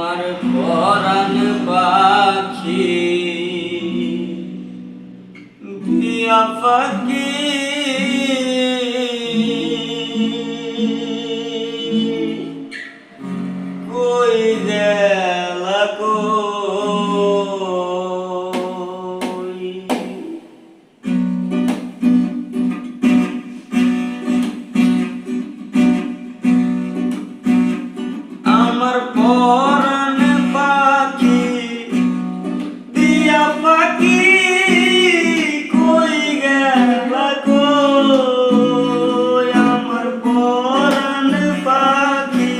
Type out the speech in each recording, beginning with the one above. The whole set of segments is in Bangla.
আমার পরাণ পাখি দিয়া পাখি কই গেলা কই আমার পরাণ পাখি দিয়া পাখি কই গেলা কই আমার পরাণ পাখি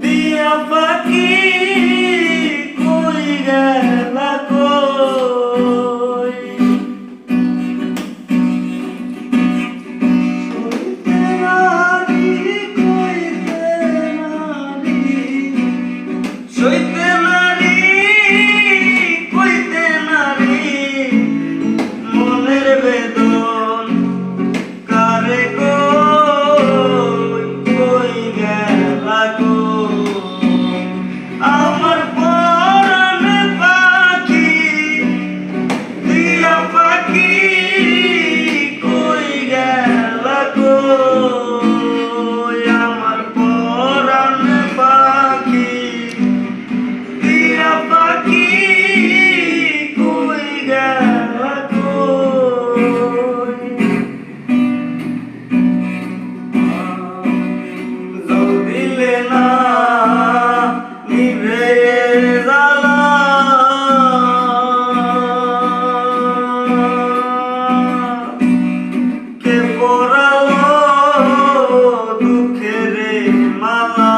দিয়া পাখি কই গেলা কই সইতে নারী কইতে নারী মনের বেদন কারে কই কই গেলা কই আমার পরাণ পাখি দিয়া পাখি কই গেলা কই আমার পরাণ পাখি দিয়া পাখি কই গেলা কই জল দিলে না নিভে জ্বালা কে পরালো দুঃখের মালা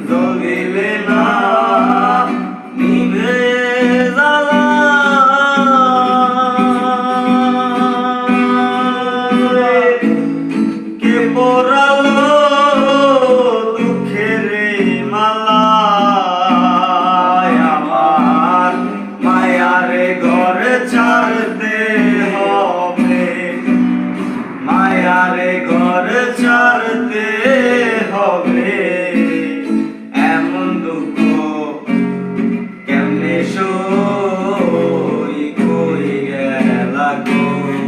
জল দিলে না নিভে জ্বালা কে পরালো দুঃখের মালা আমার মায়ারে ঘর ছাড়তে হবে মায়ারে ঘর ছাড়তে হবে এমন দুঃখ কেমনে সই কই গেলা কই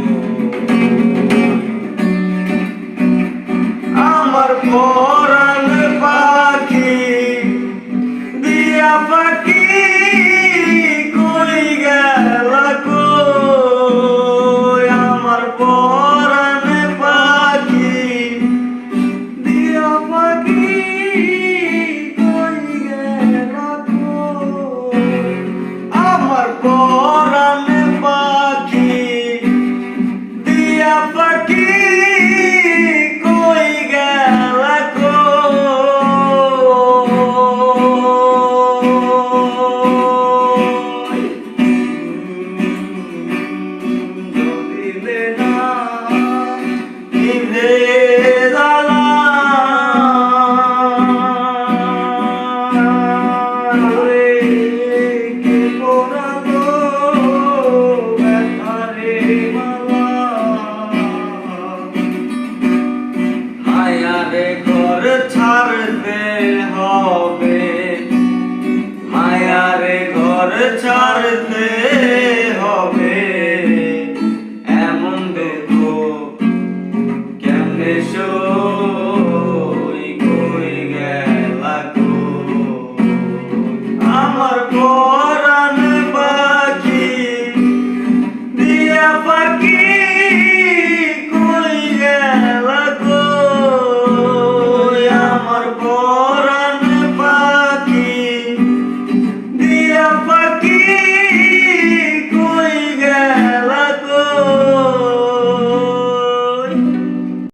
আমার পরাণ পাখি দিয়া পাখি কই গেলা কই আমার পরাণ পাখি দিয়া পাখি কই গেলা কই আমার পরাণ পাখি দিয়া পাখি কই গেলা কই দিলে না নিভে জ্বালা রে কে পরালো ব্যথারে মালা মায়ারে ঘর ছাড়তে হবে মায়ারে ঘর ছাড়